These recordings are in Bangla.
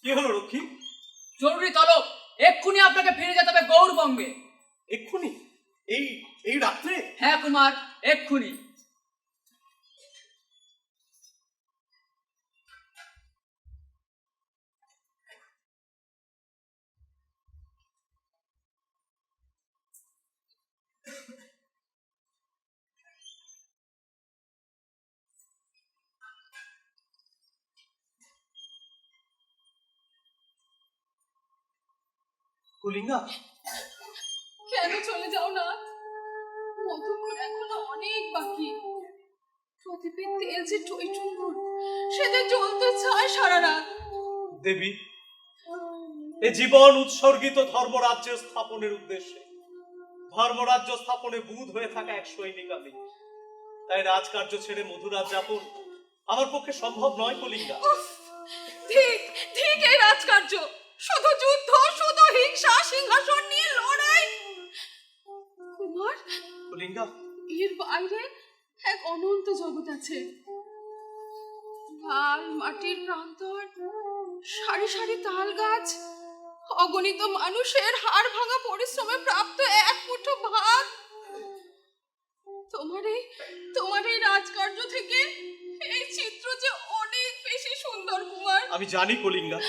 কি হলো রক্ষী? জরুরি তলব, এক্ষুনি আপনাকে ফিরে যেতে হবে গৌরবঙ্গে। এক্ষুনি? এই রাত্রে? হ্যাঁ কুমার, এক্ষুনি। কলিঙ্গা, কেন চলে যাও না? মধুপুর এখনো অনেক বাকি। প্রদীপের তেল যে টইটুম্বুর, সে যে জ্বলতে চায় সারা রাত। দেবী, এ জীবন উৎসর্গিত ধর্মরাজ্য স্থাপনের উদ্দেশ্যে। ধর্মরাজ্য স্থাপনে বুধ হয়ে থাকা এক সৈনিক আমি। তাই রাজকার্য ছেড়ে মধুরাজ যাপন আমার পক্ষে সম্ভব নয় কলিঙ্গা। ঠিক ঠিক, এই রাজকার্য শুধু যুদ্ধ, শুধু হিংসা, সিংহাসন নিয়ে লড়াই। কুমার, কলিঙ্গা, এর বাইরে এক অনন্ত জগৎ আছে। লাল মাটির প্রান্তর, সারি সারি তাল গাছ, অগণিত মানুষের হাড় ভাঙা পরিশ্রমে প্রাপ্ত এক মুঠো ভাত। তোমার এই রাজকার্য থেকে এই চিত্র যে অনেক বেশি সুন্দর কুমার। আমি জানি কলিঙ্গা,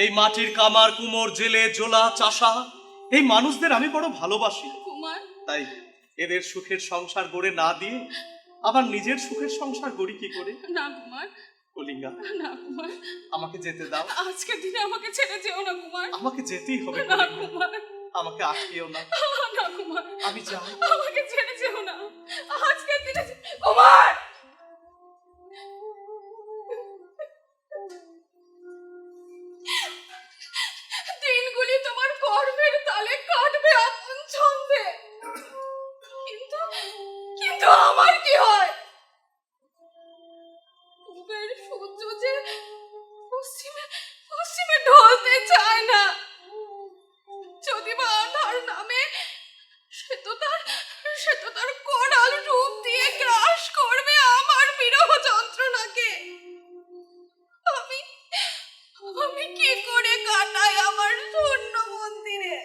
এই মাটির কামার, কুমোর, জেলে, জোলা, চাষা, এই মানুষদের আমি বড় ভালোবাসি কুমার। তাই এদের সুখের সংসার গড়ে না দিয়ে আবার নিজের সুখের সংসার গড়ি কি করে? না কুমার, কলিঙ্গা, না কুমার, আমাকে যেতে দাও। আজকের দিনে আমাকে ছেড়ে যেও না কুমার। আমাকে যেতেই হবে না কলিঙ্গা। কুমার, আমাকে আটকেও না। না কুমার, আমি যাই। আমাকে ছেড়ে যেও না আজকের দিনে। কুমার, দিনগুলি তোমার কর্মের তালে কাটবে আপন ছন্দে, কিন্তু কিন্তু আমার কি হয়? পূবের সূর্য যে পশ্চিমে ঢলতে চায় না। যদি বা আধার নামে, সে তো তার করাল রূপ দিয়ে গ্রাস করবে আমার বিরহ যন্ত্রণাকে। আমি কি করে কাটাই আমার শূন্য মন্দিরে?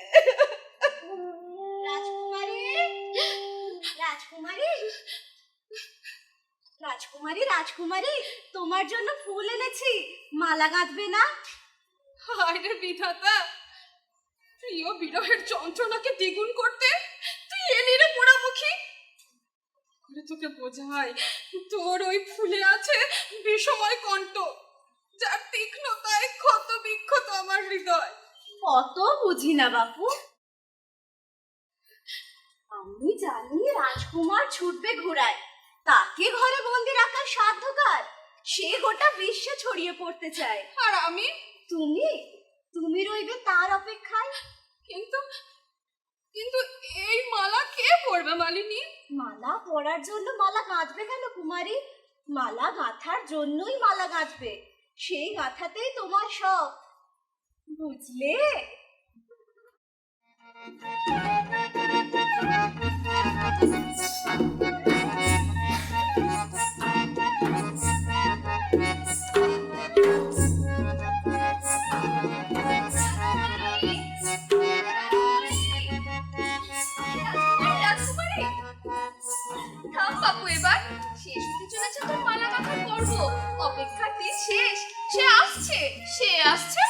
রাজকুমারী, রাজকুমারী, রাজকুমারী, রাজকুমারী, তোমার জন্য ফুল এনেছি, মালা গাঁথবে না? হায় রে বিধাতা, প্রিয় বিরহের যন্ত্রণাকে দ্বিগুণ করতে তুই এলি রে পোড়ামুখী। তোকে বোঝাই, তোর ওই ফুলে আছে বিষময় কণ্ঠ, যার তীক্ষ্ণতায় ক্ষত বিক্ষত আমার হৃদয়। কত বুঝি না বাপু, আমি জানি রাজকুমার ছুটবে ঘোড়ায়, তাকে ঘরে বন্দি রাখার সাধ্য কার? সে গোটা বিশ্বে ছড়িয়ে পড়তে চায়। আর আমি? তুমি রইবে তার অপেক্ষায়। কিন্তু এই মালা কে পরবে মালিনী? মালা পরার জন্য মালা গাঁথবে কেন কুমারী? মালা গাঁথার জন্যই মালা গাঁথবে, সেই গাঁথাতেই তোমার শখ, বুঝলে? বাপু, এবার শেষ হতে চলেছে তোর মালা গাঁথার পর্ব। অপেক্ষার দিন শেষ। সে আসছে।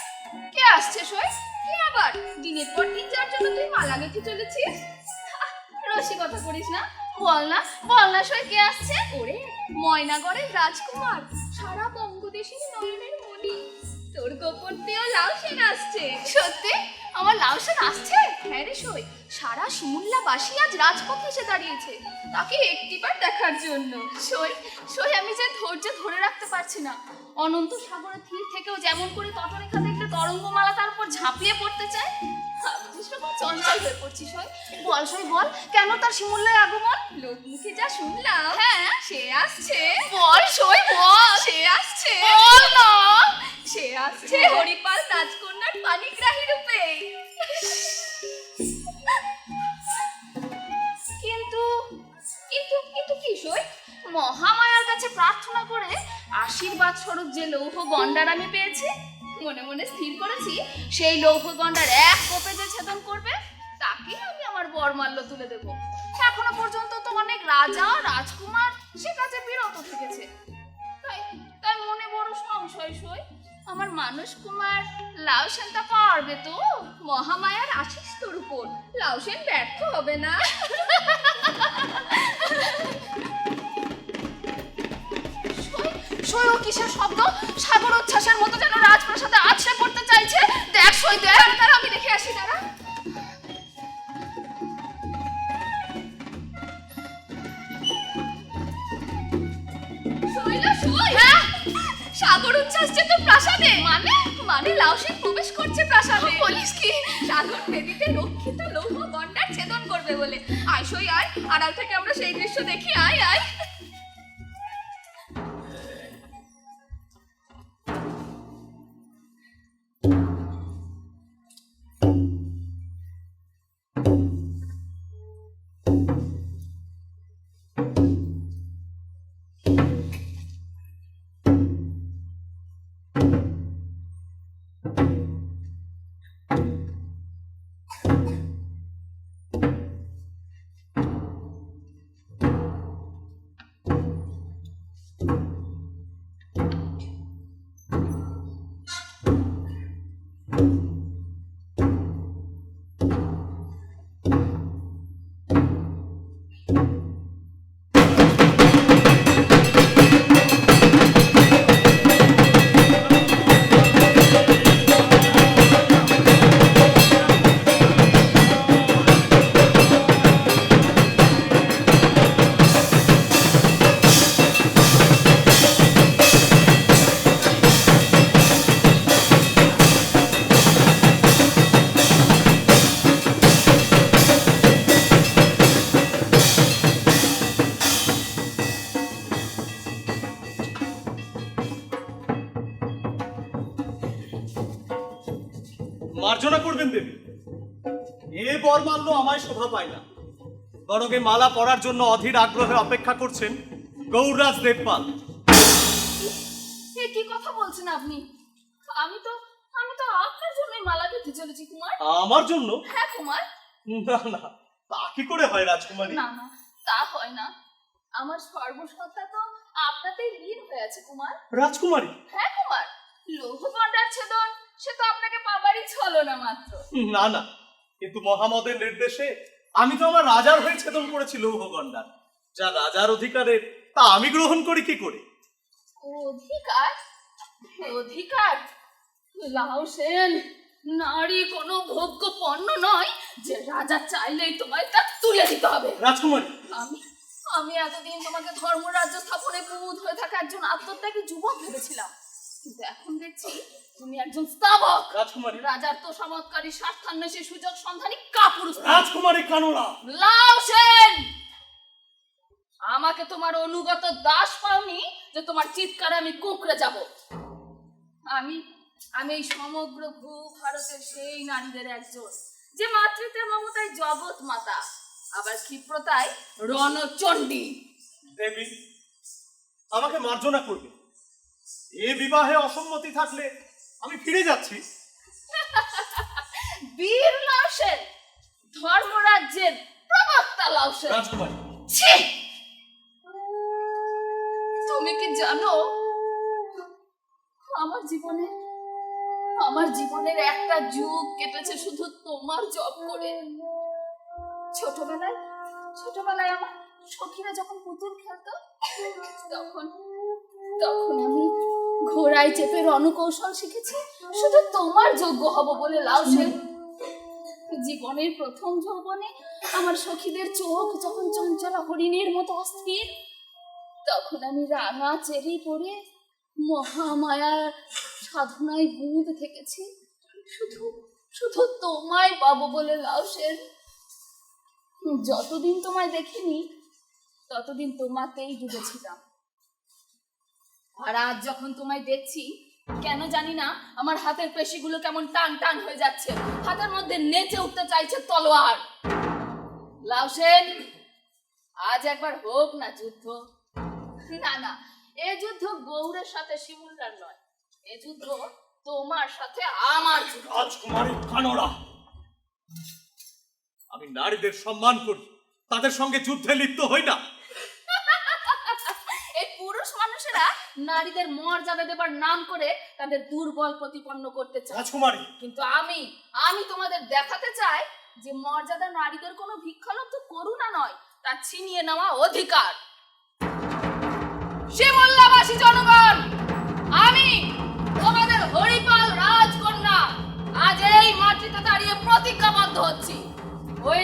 কে আসছে সই? কে আবার? দিনের পর দিন যার জন্য তুই মালা গেঁথে চলেছিস। রসিকতা করিস না, বল না সই, কে আসছে? ওরে ময়নাগড়ের রাজকুমার, সারা বঙ্গদেশের নয়নের মণি, তোর গোপন প্রিয় লাউসেন আসছে। সত্যি? আমার লাউসেন আসছে? হ্যাঁ রে সই, সারা শিমুল্লাবাসী আজ রাজপথে এসে দাঁড়িয়েছে তাকে একটিবার দেখার জন্য। সই আমি যে ধৈর্য ধরে রাখতে পারছি না। অনন্ত সাগরের তীর থেকেও যেমন করে তটরেখা দেখলে তরঙ্গমালা তার উপর ঝাঁপিয়ে পড়তে চায়, আমি যে সেরকম চঞ্চল হয়ে পড়ছি সই। বল সই বল, কেন তার শিমুল্লায় আগমন? লোক মুখে যা শুনলাম, হ্যাঁ সে আসছে। বল সই বল, সে আসছে। বল না, সে আসছে হরিপাল রাজকন্যার পানিগ্রাহী রূপে। কিন্তু কিন্তু কিন্তু কি সই, মহামায়ার কাছে প্রার্থনা করে আশীর্বাদ স্বরূপ যে লৌহ গন্ডার আমি পেয়েছি, মনে মনে স্থির করেছি সেই লৌহ গন্ডার এক কোপে যে ছেদন করবে তাকে আমি আমার বরমাল্য তুলে দেব। এখনো পর্যন্ত তো অনেক রাজা রাজকুমার সে কাজে বিরত থেকেছে, তাই তাই মনে বড় সংশয় সই, আমার মানুষ কুমার লাউসেন তা পারবে তো? মহামায়ার আশিস তোর উপর, লাউসেন ব্যর্থ হবে না। সই ও কিসের শব্দ? সাগর উচ্ছ্বাসের মতো যেন রাজপ্রাসাদে আছড়ে পড়তে চাইছে। দেখ সই দেখ, তারা আমি দেখে আসি, তারা সাগর উচ্ছ্বাস যে তোর প্রাসাদে, মানে মানে লাউসেন প্রবেশ করছে প্রাসাদে। বলিস কি? সাগর নদীতে রক্ষিত লৌহ গন্ডার ছেদন করবে বলে। আয় সই আয়, আড়াল থেকে আমরা সেই দৃশ্য দেখি। আয় আয়। মার্জনা করবেন দেবী, এ বরমাল্য আমায় শোভা পায় না, বরং এ মালা পরার জন্য অধীর আগ্রহে অপেক্ষা করছেন গৌররাজ দেবপাল। এ কি কথা বলছেন আপনি? আমি তো আপনার জন্যই মালা গেঁথে চলেছি কুমার। আমার জন্য? হ্যাঁ কুমার। না না, তা কি করে হয় রাজকুমারী? না না, তা হয় না। আমার সর্বসত্তা তো আপনাতেই লীন হয়ে আছে কুমার। রাজকুমারী? হ্যাঁ কুমার, লৌহ গন্ডার ছেদন সে তো আপনাকে পাবারই ছলনা মাত্র। না না, কিন্তু মহামদের নির্দেশে আমি তো আমার রাজার হয়ে ছেদন করেছি লৌহ গন্ডার, যা রাজার অধিকারের তা আমি গ্রহণ করি কি করে? অধিকার? অধিকার? লাউসেন, নারী কোনো ভোগ্য পণ্য নয় যে রাজা চাইলেই তোমায় তা তুলে দিতে হবে। রাজকুমারী, আমি এতদিন তোমাকে ধর্মরাজ্য স্থাপনে বুধ হয়ে থাকা একজন আত্মত্যাগী যুবক ভেবেছিলাম, কিন্তু এখন দেখছি তুমি একজন স্তাবক। রাজকুমারী, রাজার তো চমৎকারী স্বার্থান্বেষী সুযোগ সন্ধানী কাপুরুষ। রাজকুমারী কানোরা। লাউসেন, আমাকে তোমার অনুগত দাস পাওনি যে তোমার চিৎকারে আমি কুঁকড়ে যাব। আমি এই সমগ্র ভূ ভারতের সেই নারীদের একজন যে মাতৃত্বে মমতায় জগৎ মাতা, আবার ক্ষিপ্রতায় রণচণ্ডী। দেবী, আমাকে মার্জনা করবে, এ বিবাহে অসম্মতি থাকলে আমি ফিরে যাচ্ছি। বীর লাউসেন, ধর্মরাজ্যের প্রবক্তা লাউসেন। রাজকুমারী, ছি! তুমি কি জানো আমার জীবনের একটা যুগ কেটেছে শুধু তোমার জপ করে। ছোটবেলায় আমার সখীরা যখন পুতুল খেলতো, তখন আমি ঘোড়ায় চেপে রণকৌশল শিখেছি শুধু তোমার যোগ্য হব বলে। লাউসেন, জীবনের প্রথম যৌবনে আমার সখীদের চোখ যখন চঞ্চলা হরিণের মতো অস্থির, তখন আমি রাঙা চেরি পরে মহামায়ার সাধনায় বুঁদ থেকেছি শুধু তোমায় পাবো বলে লাউসেন। যতদিন তোমায় দেখিনি ততদিন তোমাকেই ডুবেছিলাম, আর আজ যখন তোমায় দেখছি কেন জানি না আমার হাতের পেশিগুলো কেমন টান টান হয়ে যাচ্ছে, হাতের মধ্যে নেচে উঠতে চাইছে তলোয়ার। লাউসেন, আজ একবার হোক না যুদ্ধ। না না, এ যুদ্ধ গৌড়ের সাথে শিমুলটার নয়, এ যুদ্ধ তোমার সাথে আমার যুদ্ধ। রাজকুমারী কানরা, আমি নারীদের সম্মান করি, তাদের সঙ্গে যুদ্ধে লিপ্ত হই না। এই পুরুষ মানুষেরা নারীদের মর্যাদা দেবার নাম করে তাদের দুর্বল প্রতিপন্ন করতে চায়। রাজকুমারী, কিন্তু আমি তোমাদের দেখাতে চাই যে মর্যাদা নারীদের কোনো ভিক্ষালব্ধ করুণা নয়, তা ছিনিয়ে নেওয়া অধিকার। শিমুল্লাবাসী জনগণ, আমি তোমাদের হরিপাল রাজকন্যা আজ এই মাটিতে দাঁড়িয়ে প্রতিজ্ঞাবদ্ধ হচ্ছি, ওই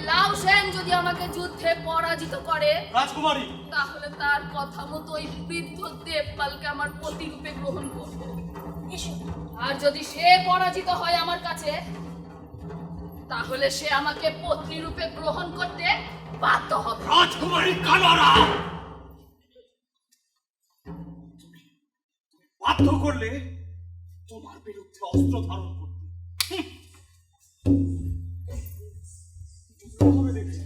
লাউসেন যদি আমাকে যুদ্ধে পরাজিত করে রাজকুমারী, তাহলে তার কথা মতো ওই বৃদ্ধ দেবপালকে আমার প্রতিরূপে গ্রহণ করব। আর যদি সে পরাজিত হয় আমার কাছে, তাহলে সে আমাকে পত্নী রূপে গ্রহণ করতে বাধ্য হবে। রাজকুমারী কানরা, বাধ্য করলে তোমার বিরুদ্ধে অস্ত্র ধারণ করতে। হবে দেখছি।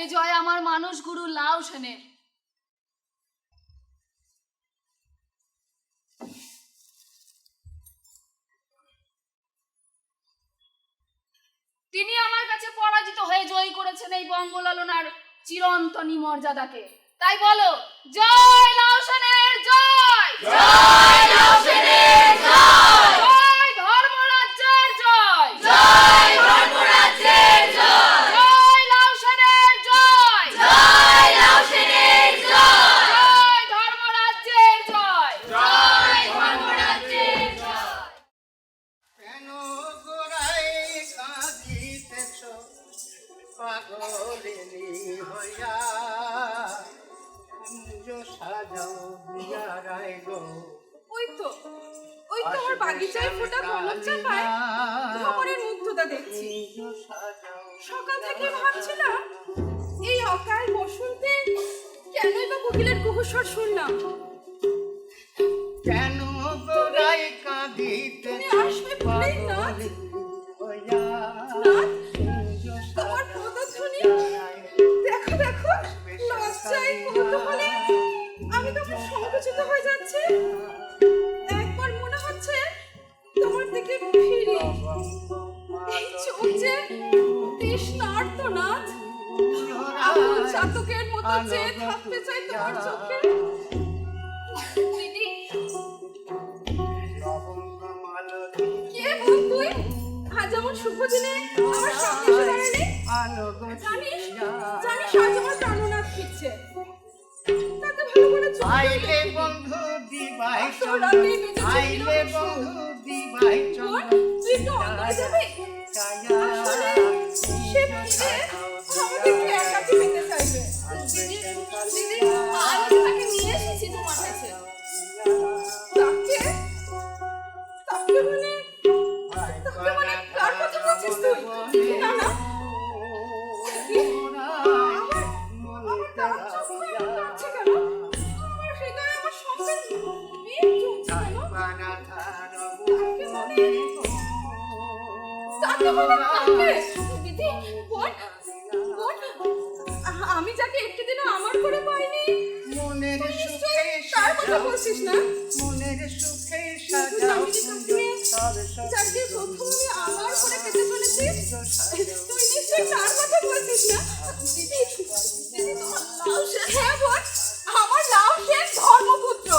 এ জয় আমার মানুষ গুরু লাউসেনের। তিনি আমার কাছে পরাজিত হয়ে জয় করেছেন এই বঙ্গলালনার চিরন্তনী মর্যাদাকে। তাই বলো, জয় লাউসেনের জয়, জয় লাউসেনের জয়, জয় ধর্মরাজ্যের জয়, জয় ধর্মরাজ্যের জয়, জয় লাউসেনের জয়, জয় লাউসেনের জয়, জয় ধর্মরাজ্যের পাগলেরি হইয়া কুঞ্জ সাজাও দিয়া রায় গো। ওই তো আমার বাগিচায় ফোটা কলম চাপায় ভ্রমণের মুগ্ধতা দেখছি। সকাল থেকে ভাবছিলাম এই অকাল বসন্তে কেনই বা কোকিলের কুহুস্বর শুনলাম। কেন গোড়াই কাঁদিতে তুমি আসবে বলেই না হইয়া নাথ, তোমার পদধ্বনি দেখো দেখো, লজ্জায় কৌতূহলে আমি তখন সংকুচিত হয়ে যাচ্ছি। একবার মনে হচ্ছে তোমার দিকে ফিরি, এই চোখ যে তৃষ্ণার্ত নাথ, আকুল চাতকের মতো চেয়ে থাকতে চাই তোমার চোখে। দিদি কে বোন তুই? আজ এমন শুভ দিনে আমার সামনে এসে দাঁড়ালি। জানিস আজ আমার প্রাণনাথ ফিরছে, তাকে ভালো করে চোখ আইলে বন্ধু দিবাই তোর রাতেই বেঁচে ছিল আইলে বন্ধু দিবাই বোন, তুই একটু অন্ধকারে যাবি? আসলে সে ফিরে আমাদেরকে একাকী পেতে চাইবে। দিদি আমি তাকে নিয়ে এসেছি তোমার কাছে। তাকে তাকে মানে কার কথা বলছিস তুই? না না, আমার তার চোখ হয়ে কাঁদছে কেন? আমার হৃদয়ে আমার সন্তান মেয়ে জ্বলছে কেন? তাকে মানে কাকে? দিদি বোন, আমি যাকে একটি দিনও আমার করে পাইনি, মনের তুই সুখে নিশ্চয়ই তার কথা বলছিস না? মনের সুখে শুধু সাজাও আমি যাকে প্রথম আমি আমার করে পেতে চলেছিস, তুই নিশ্চয়ই তার কথা বলছিস না? দিদি তোমার লাউ শেষ। হ্যাঁ বোন, আমার লাউ শেষ ধর্মপুত্র,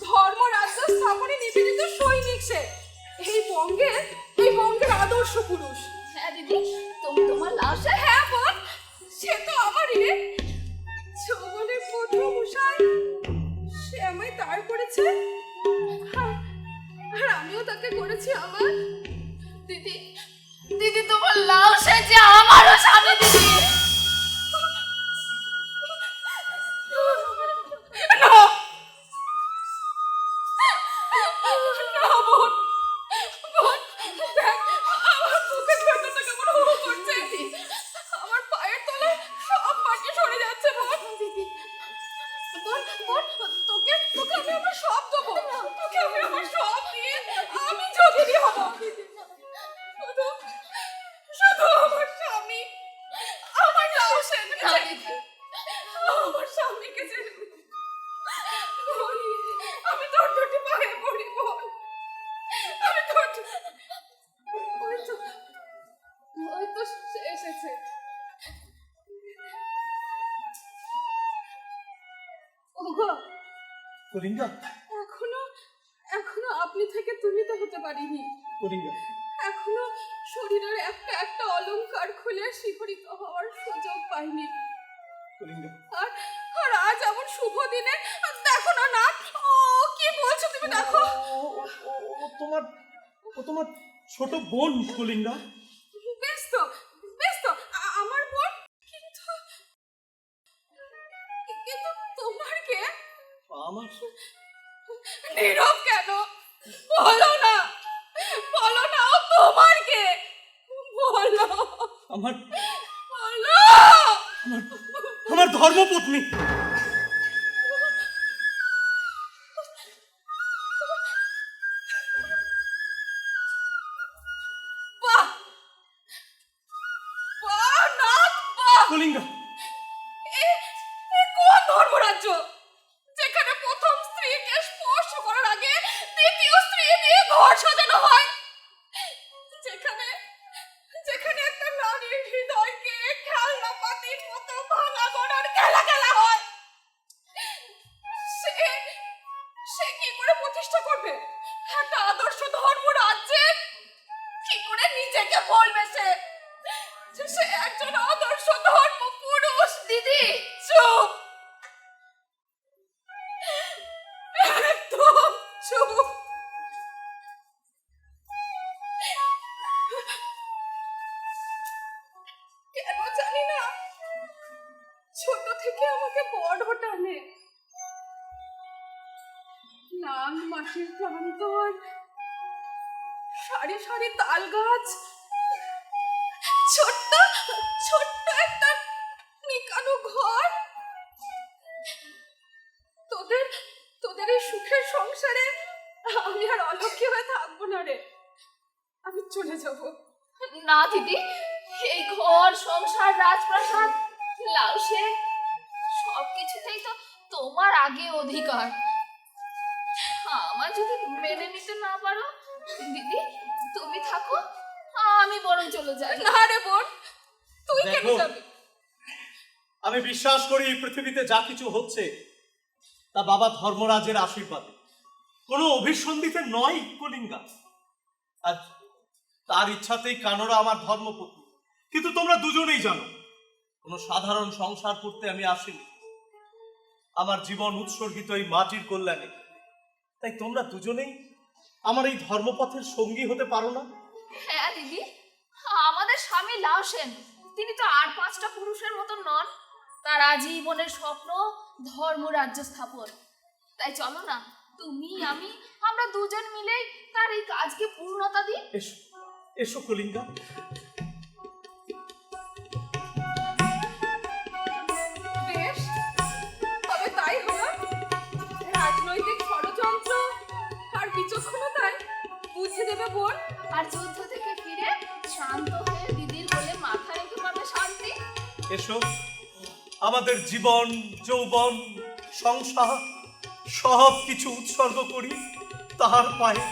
ধর্মরাজ্য স্থাপনে নিবেদিত সৈনিক সে, এই বঙ্গের আদর্শ পুরুষ। হ্যাঁ দিদি, তুমি তোমার লাশে। হ্যাঁ বোন, সে তো আমারই রে, যৌবনের প্রথম উষায় সে আমায় তার করেছে, আর আমিও তাকে করেছি আমার। দিদি দিদি তোমার লাশে যে আমারও স্বামী দিদি। না না বোন, দেখ আমার বুকের ভেতরটা কেমন হু হু করছে, আমার পায়ের তলায় সব মাটি সরে যাচ্ছে বোন। তোকে আমি আমার সব দেবো, তোকে আমি আমার সব দিয়ে আমি যোগিনী হব। শুধু শুধু আমার স্বামী, আমার লাউ সেজে না দিদি, আমার স্বামীকে ছেড়ে দে। বোন, আমি তোর দুটি পায়ে পড়ি বোন, আমি তোর ওই তো সে এসেছে। ওগো, কলিঙ্গা, এখনো আপনি থেকে তুমি তো হতে পারিনি। কলিঙ্গা, এখনো শরীরের একটা একটা অলংকার খুলে শিহরিত হওয়ার সুযোগ পাইনি। কলিঙ্গা, আর আজ এমন শুভ দিনে দেখো না না, ও কি বলছো তুমি? দেখো ও তোমার ছোট বোন কলিঙ্গা। বেশ তো আমার বোন, কিন্তু কিন্তু তোমার কে? আমার নীরব কেন? বলো না ও তোমার কে? বলো আমার বলো। আমার ধর্মপত্নী। বাহ বাহ নাথ বাহ। কলিঙ্গা, এ কোন ধর্মরাজ্য যেখানে প্রথম স্ত্রীকে স্পর্শ করার আগে দ্বিতীয় স্ত্রী দিয়ে ঘর সাজানো হয়, যেখানে একটা নারীর হৃদয়কে খেলনা পাতির মতো ভাঙা গড়ার খেলা হয়, সে কি করে প্রতিষ্ঠা করবে একটা আদর্শ ধর্মরাজ্যে? কি করে নিজেকে বলবে সে একজন আদর্শ ধর্ম পুরুষ? দিদি চুপ, একদম চুপ। কেন জানি থেকে আমাকে বড় টানে। লাল মাটির প্রান্তর, সারি সারি তাল গাছ, ছোট্ট ছোট্ট একটা নিকানো ঘর। তোদের তোদের এই সুখের সংসারে আমি আর অলক্ষী হয়ে থাকবো না রে, আমি চলে যাব। না দিদি, এই ঘর সংসার রাজপ্রাসাদ লাউসে সবকিছুতেই তো তোমার আগে অধিকার। আমার যদি মেনে নিতে না পারো দিদি, তুমি থাকো, আমি বরং চলে যাই। না রে বোন, তুই কেন দেখো, যাবি? আমি বিশ্বাস করি এই পৃথিবীতে যা কিছু হচ্ছে তা বাবা ধর্মরাজের আশীর্বাদে, কোনো অভিসন্ধিতে নয় কলিঙ্গা। আর তার ইচ্ছাতেই কানরা আমার ধর্মপত্নী। কিন্তু তোমরা দুজনেই জানো, কোনো সাধারণ সংসার করতে আমি আসিনি। আমার জীবন উৎসর্গিত এই মাটির কল্যাণে। তাই তোমরা দুজনেই আমার এই ধর্মপথের সঙ্গী হতে পারো না? হ্যাঁ দিদি, আমাদের স্বামী লাউসেন, তিনি তো আর 5টা পুরুষের মতো নন। তার আজীবনের স্বপ্ন ধর্মরাজ্য স্থাপন। তাই চলো না, তুমি আমি আমরা দুজন মিলেই তার এই কাজকে পূর্ণতা দিই। এসো এসো কলিঙ্গা। বেশ, তবে তাই হলো। রাজনৈতিক ষড়যন্ত্র আর বিচক্ষণতায় বুঝে দেবে বোন। আর যুদ্ধ থেকে ফিরে শান্ত হয়ে দিদির কোলে মাথা রেখে পাবে শান্তি। এসো, আমাদের জীবন, যৌবন, সংসার সব কিছু উৎসর্গ করি তাহার পায়ে।